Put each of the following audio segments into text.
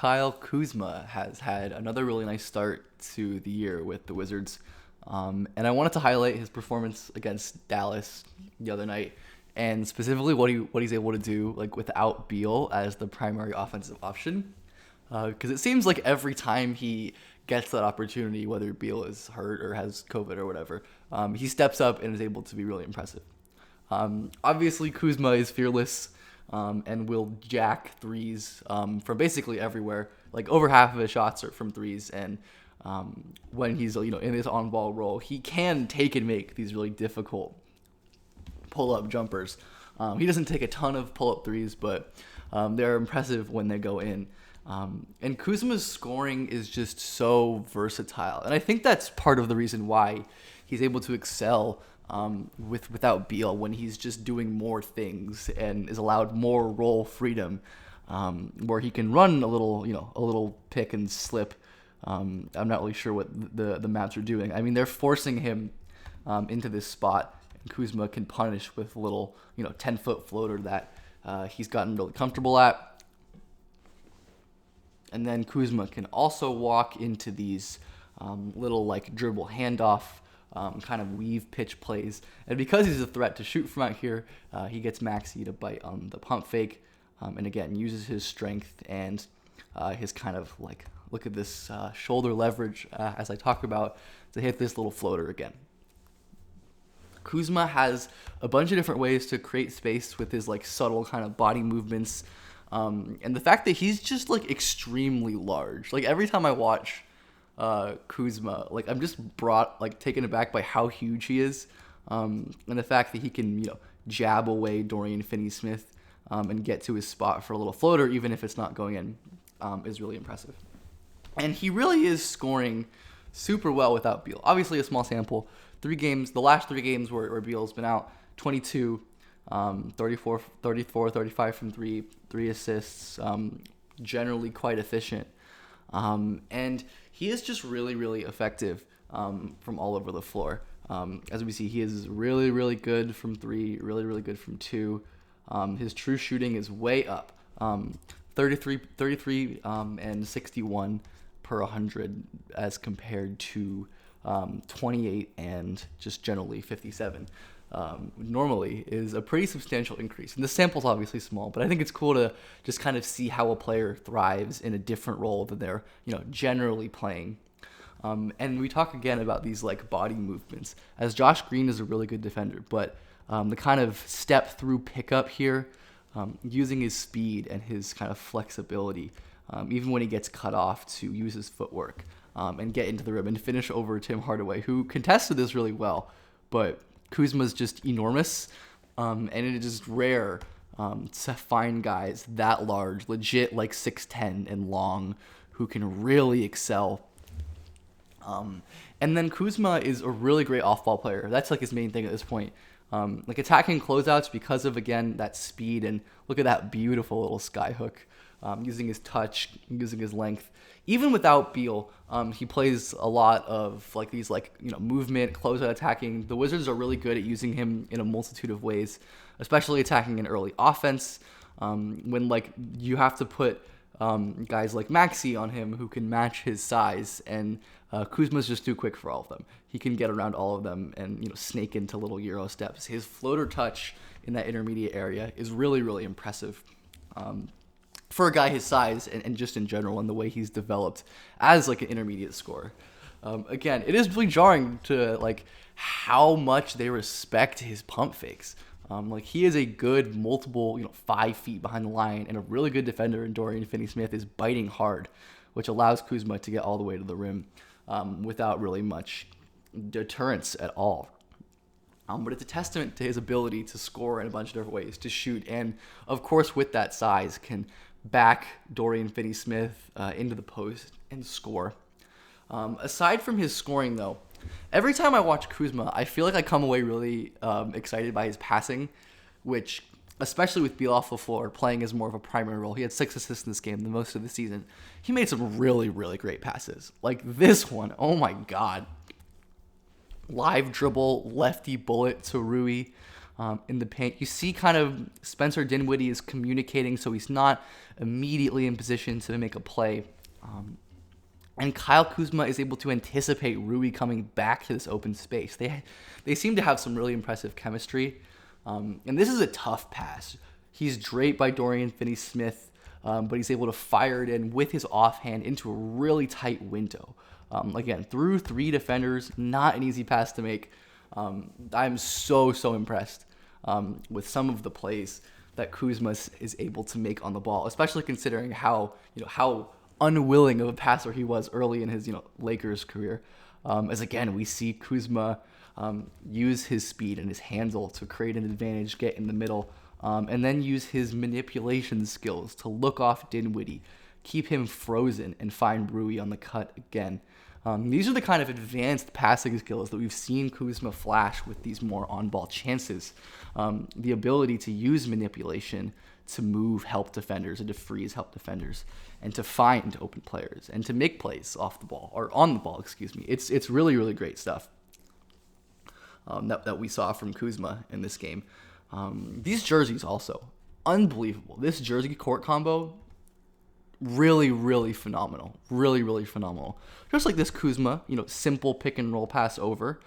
Kyle Kuzma has had another really nice start to the year with the Wizards. And I wanted to highlight his performance against Dallas the other night, and specifically what he's able to do like without Beal as the primary offensive option. Because it seems like every time he gets that opportunity, whether Beal is hurt or has COVID or whatever, he steps up and is able to be really impressive. Obviously, Kuzma is fearless and will jack threes from basically everywhere. Like over half of his shots are from threes, and when he's in his on-ball role, he can take and make these really difficult pull-up jumpers. He doesn't take a ton of pull-up threes, but they're impressive when they go in. And Kuzma's scoring is just so versatile, and I think that's part of the reason why he's able to excel without Beal, when he's just doing more things and is allowed more role freedom, where he can run a little pick and slip. I'm not really sure what the Mavs are doing. I mean, they're forcing him into this spot, and Kuzma can punish with a little 10-foot floater that he's gotten really comfortable at. And then Kuzma can also walk into these little like dribble handoff kind of weave pitch plays. And because he's a threat to shoot from out here, he gets Maxey to bite on the pump fake. And again, uses his strength and his kind of like, look at this shoulder leverage as I talk about, to hit this little floater again. Kuzma has a bunch of different ways to create space with his like subtle kind of body movements. And the fact that he's just like extremely large. Like every time I watch Kuzma, like I'm just taken aback by how huge he is, and the fact that he can jab away Dorian Finney-Smith and get to his spot for a little floater, even if it's not going in, is really impressive. And he really is scoring super well without Beal. Obviously, a small sample. The last 3 games where Beal's been out, 22. 34, 35 from 3 assists, generally quite efficient. And he is just really, really effective from all over the floor. As we see, he is really, really good from 3, really, really good from 2. His true shooting is way up, 33 and 61 per 100 as compared to 28 and just generally 57. Normally is a pretty substantial increase. And the sample's obviously small, but I think it's cool to just kind of see how a player thrives in a different role than they're, generally playing. And we talk again about these like body movements, as Josh Green is a really good defender, but the kind of step through pickup here, using his speed and his kind of flexibility, even when he gets cut off, to use his footwork and get into the rim and finish over Tim Hardaway, who contested this really well, but Kuzma's just enormous, and it is just rare to find guys that large, legit like 6'10" and long, who can really excel. And then Kuzma is a really great off-ball player. That's like his main thing at this point. Like attacking closeouts because of, again, that speed, and look at that beautiful little sky hook, using his touch, using his length. Even without Beal, he plays a lot of like these movement, closeout attacking. The Wizards are really good at using him in a multitude of ways, especially attacking in early offense. When like you have to put guys like Maxey on him who can match his size, and Kuzma's just too quick for all of them. He can get around all of them and snake into little Euro steps. His floater touch in that intermediate area is really, really impressive. For a guy his size and just in general, and the way he's developed as like an intermediate scorer. Again, it is really jarring to like how much they respect his pump fakes. Like he is a good multiple, 5 feet behind the line, and a really good defender, and Dorian Finney-Smith is biting hard, which allows Kuzma to get all the way to the rim without really much deterrence at all. But it's a testament to his ability to score in a bunch of different ways, to shoot, and of course with that size can back Dorian Finney-Smith into the post and score. Aside from his scoring, though, every time I watch Kuzma, I feel like I come away really excited by his passing, which, especially with Beal off the floor, playing as more of a primary role. He had 6 assists in this game, the most of the season. He made some really, really great passes. Like this one, oh my God. Live dribble, lefty bullet to Rui. in the paint. You see kind of Spencer Dinwiddie is communicating, so he's not immediately in position to make a play. And Kyle Kuzma is able to anticipate Rui coming back to this open space. They seem to have some really impressive chemistry. And this is a tough pass. He's draped by Dorian Finney-Smith, but he's able to fire it in with his offhand into a really tight window. Again, through 3 defenders, not an easy pass to make. I'm so impressed with some of the plays that Kuzma is able to make on the ball, especially considering how unwilling of a passer he was early in his Lakers career. As again, we see Kuzma use his speed and his handle to create an advantage, get in the middle, and then use his manipulation skills to look off Dinwiddie, keep him frozen, and find Rui on the cut again. These are the kind of advanced passing skills that we've seen Kuzma flash with these more on-ball chances. The ability to use manipulation to move help defenders and to freeze help defenders and to find open players and to make plays off the ball or on the ball, excuse me. It's really great stuff that we saw from Kuzma in this game. These jerseys also, unbelievable. This jersey court combo, really phenomenal. Really phenomenal. Just like this Kuzma, simple pick and roll pass over.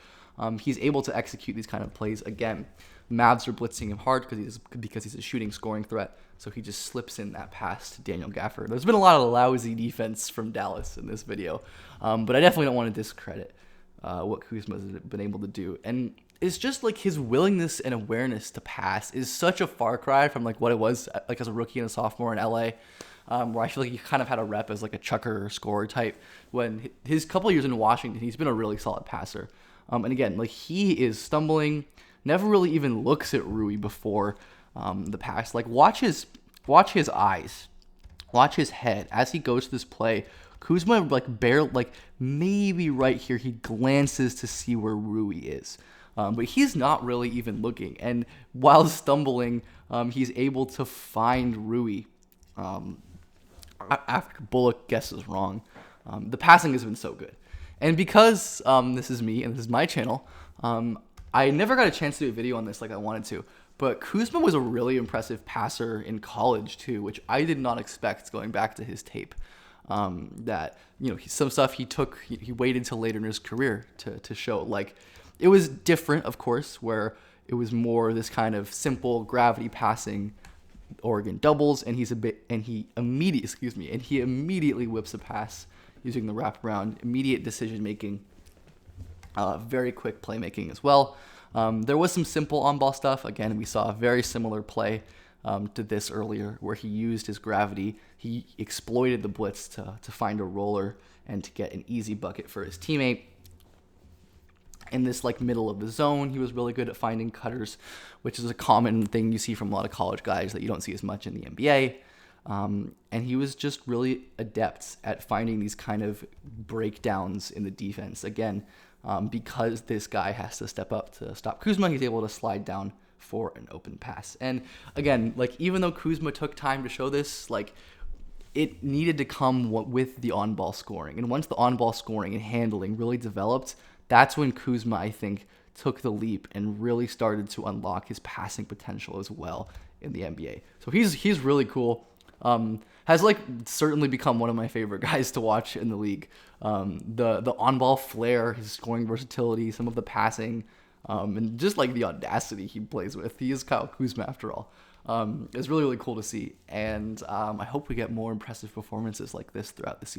He's able to execute these kind of plays. Again, Mavs are blitzing him hard because he's a shooting scoring threat. So he just slips in that pass to Daniel Gafford. There's been a lot of lousy defense from Dallas in this video. But I definitely don't want to discredit what Kuzma has been able to do. And it's just like his willingness and awareness to pass is such a far cry from like what it was like as a rookie and a sophomore in LA. Where I feel like he kind of had a rep as like a chucker or scorer type. When his couple of years in Washington, he's been a really solid passer. And again, like he is stumbling, never really even looks at Rui before the pass. Like watch his eyes, watch his head as he goes to this play. Kuzma maybe right here he glances to see where Rui is. But he's not really even looking. And while stumbling, he's able to find Rui. After Bullock guesses wrong. The passing has been so good. And because this is me and this is my channel, I never got a chance to do a video on this like I wanted to. But Kuzma was a really impressive passer in college too, which I did not expect going back to his tape. That, some stuff he waited till later in his career to show. Like, it was different, of course, where it was more this kind of simple gravity passing Oregon doubles, and he immediately whips a pass using the wraparound, immediate decision making, very quick playmaking as well. There was some simple on-ball stuff. Again, we saw a very similar play to this earlier, where he used his gravity. He exploited the blitz to find a roller and to get an easy bucket for his teammate. In this middle of the zone, he was really good at finding cutters, which is a common thing you see from a lot of college guys that you don't see as much in the NBA. And he was just really adept at finding these kind of breakdowns in the defense. Again, because this guy has to step up to stop Kuzma, he's able to slide down for an open pass. And again, even though Kuzma took time to show this, it needed to come with the on-ball scoring. And once the on-ball scoring and handling really developed, that's when Kuzma, I think, took the leap and really started to unlock his passing potential as well in the NBA. So he's really cool. Has certainly become one of my favorite guys to watch in the league. The on-ball flair, his scoring versatility, some of the passing, and just the audacity he plays with. He is Kyle Kuzma after all. It's really cool to see. And I hope we get more impressive performances like this throughout the season.